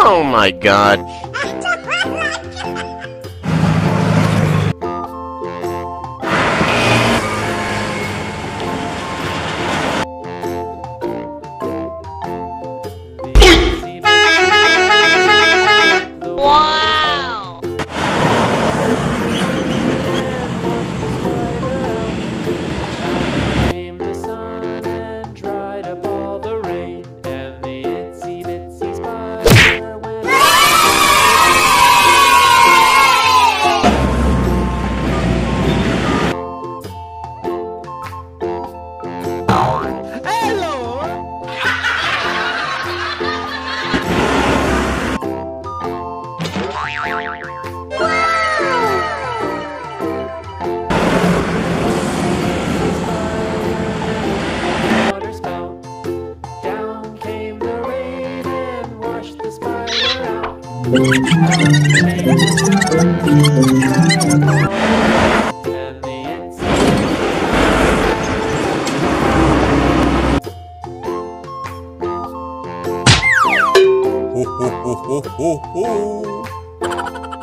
Oh my god. Wow! Came the sun and dried up all the rain, and the itsy bitsy spider went. Water spout. Down came the rain and washed the spider out. And the itsy Ho ho ho ho ho ho.